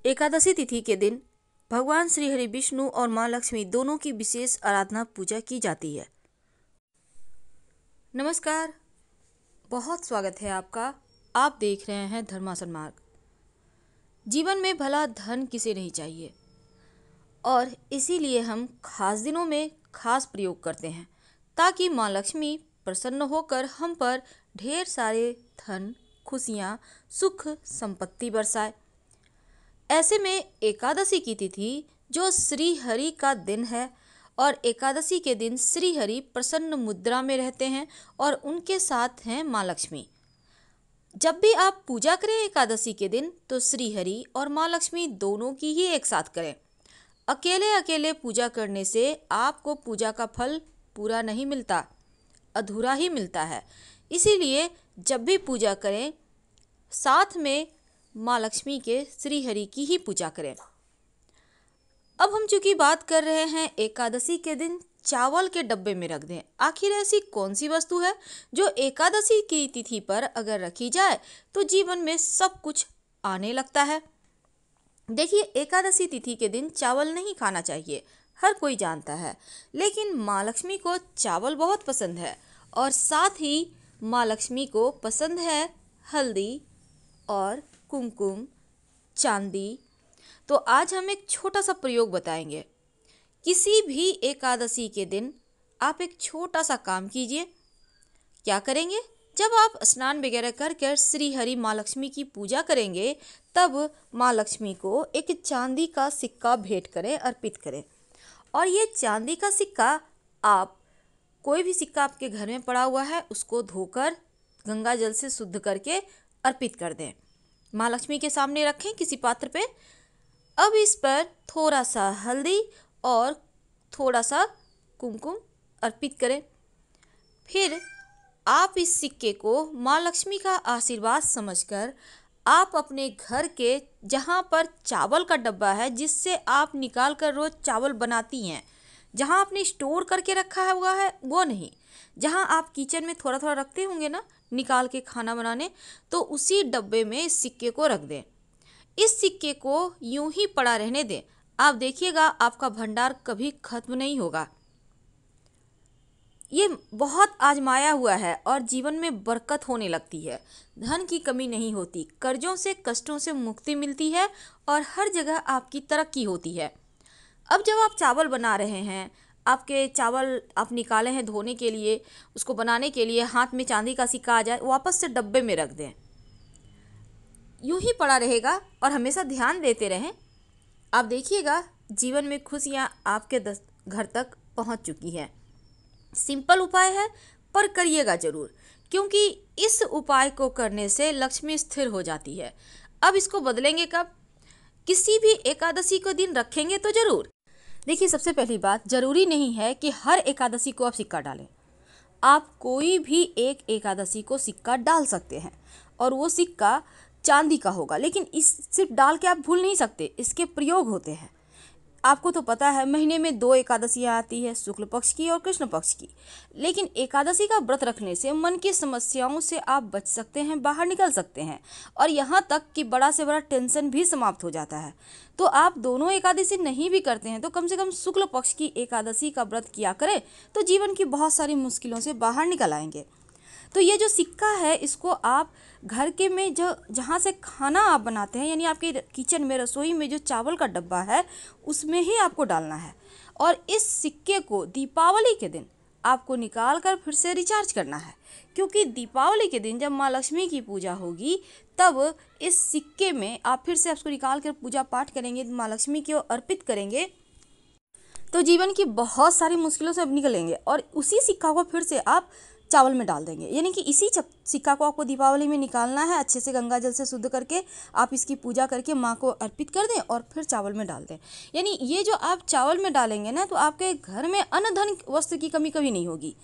एकादशी तिथि के दिन भगवान श्री हरि विष्णु और माँ लक्ष्मी दोनों की विशेष आराधना पूजा की जाती है। नमस्कार, बहुत स्वागत है आपका। आप देख रहे हैं धर्मासन मार्ग। जीवन में भला धन किसे नहीं चाहिए, और इसीलिए हम खास दिनों में खास प्रयोग करते हैं ताकि माँ लक्ष्मी प्रसन्न होकर हम पर ढेर सारे धन, खुशियाँ, सुख, संपत्ति बरसाए। ऐसे में एकादशी की तिथि जो श्री हरि का दिन है, और एकादशी के दिन श्री हरि प्रसन्न मुद्रा में रहते हैं और उनके साथ हैं माँ लक्ष्मी। जब भी आप पूजा करें एकादशी के दिन तो श्री हरि और माँ लक्ष्मी दोनों की ही एक साथ करें। अकेले अकेले पूजा करने से आपको पूजा का फल पूरा नहीं मिलता, अधूरा ही मिलता है। इसीलिए जब भी पूजा करें साथ में माँ लक्ष्मी के श्री हरि की ही पूजा करें। अब हम चूंकि बात कर रहे हैं एकादशी के दिन चावल के डब्बे में रख दें। आखिर ऐसी कौन सी वस्तु है जो एकादशी की तिथि पर अगर रखी जाए तो जीवन में सब कुछ आने लगता है। देखिए, एकादशी तिथि के दिन चावल नहीं खाना चाहिए, हर कोई जानता है, लेकिन माँ लक्ष्मी को चावल बहुत पसंद है और साथ ही माँ लक्ष्मी को पसंद है हल्दी और कुमकुम, चांदी। तो आज हम एक छोटा सा प्रयोग बताएंगे। किसी भी एकादशी के दिन आप एक छोटा सा काम कीजिए। क्या करेंगे? जब आप स्नान वगैरह कर श्री हरि माँ लक्ष्मी की पूजा करेंगे तब माँ लक्ष्मी को एक चांदी का सिक्का भेंट करें, अर्पित करें। और ये चांदी का सिक्का, आप कोई भी सिक्का आपके घर में पड़ा हुआ है उसको धोकर गंगा जल से शुद्ध करके अर्पित कर दें। माँ लक्ष्मी के सामने रखें किसी पात्र पे। अब इस पर थोड़ा सा हल्दी और थोड़ा सा कुमकुम अर्पित करें। फिर आप इस सिक्के को माँ लक्ष्मी का आशीर्वाद समझकर आप अपने घर के जहाँ पर चावल का डब्बा है, जिससे आप निकाल कर रोज चावल बनाती हैं, जहाँ आपने स्टोर करके रखा है वो नहीं, जहाँ आप किचन में थोड़ा थोड़ा रखते होंगे ना निकाल के खाना बनाने, तो उसी डब्बे में इस सिक्के को रख दें। इस सिक्के को यूं ही पड़ा रहने दें। आप देखिएगा आपका भंडार कभी खत्म नहीं होगा। ये बहुत आजमाया हुआ है और जीवन में बरकत होने लगती है, धन की कमी नहीं होती, कर्जों से, कष्टों से मुक्ति मिलती है और हर जगह आपकी तरक्की होती है। अब जब आप चावल बना रहे हैं, आपके चावल आप निकाले हैं धोने के लिए, उसको बनाने के लिए हाथ में चांदी का सिक्का आ जाए, वापस से डब्बे में रख दें। यूं ही पड़ा रहेगा और हमेशा ध्यान देते रहें। आप देखिएगा जीवन में खुशियाँ आपके घर तक पहुंच चुकी हैं। सिंपल उपाय है पर करिएगा ज़रूर, क्योंकि इस उपाय को करने से लक्ष्मी स्थिर हो जाती है। अब इसको बदलेंगे कब? किसी भी एकादशी को दिन रखेंगे तो ज़रूर। देखिए, सबसे पहली बात, ज़रूरी नहीं है कि हर एकादशी को आप सिक्का डालें। आप कोई भी एक एकादशी को सिक्का डाल सकते हैं और वो सिक्का चांदी का होगा, लेकिन इस सिर्फ डाल के आप भूल नहीं सकते, इसके प्रयोग होते हैं। आपको तो पता है महीने में 2 एकादशियाँ आती है, शुक्ल पक्ष की और कृष्ण पक्ष की। लेकिन एकादशी का व्रत रखने से मन की समस्याओं से आप बच सकते हैं, बाहर निकल सकते हैं, और यहाँ तक कि बड़ा से बड़ा टेंशन भी समाप्त हो जाता है। तो आप दोनों एकादशी नहीं भी करते हैं तो कम से कम शुक्ल पक्ष की एकादशी का व्रत किया करें, तो जीवन की बहुत सारी मुश्किलों से बाहर निकल आएंगे। तो ये जो सिक्का है, इसको आप घर के में जो जहाँ से खाना आप बनाते हैं, यानी आपके किचन में, रसोई में जो चावल का डब्बा है, उसमें ही आपको डालना है। और इस सिक्के को दीपावली के दिन आपको निकाल कर फिर से रिचार्ज करना है, क्योंकि दीपावली के दिन जब माँ लक्ष्मी की पूजा होगी तब इस सिक्के में आप फिर से उसको निकाल कर पूजा पाठ करेंगे, माँ लक्ष्मी को अर्पित करेंगे, तो जीवन की बहुत सारी मुश्किलों से अब निकलेंगे। और उसी सिक्का को फिर से आप चावल में डाल देंगे, यानी कि इसी सिक्का को आपको दीपावली में निकालना है, अच्छे से गंगा जल से शुद्ध करके आप इसकी पूजा करके माँ को अर्पित कर दें और फिर चावल में डाल दें। यानी ये जो आप चावल में डालेंगे ना, तो आपके घर में अन्न धन वस्तु की कमी कभी नहीं होगी।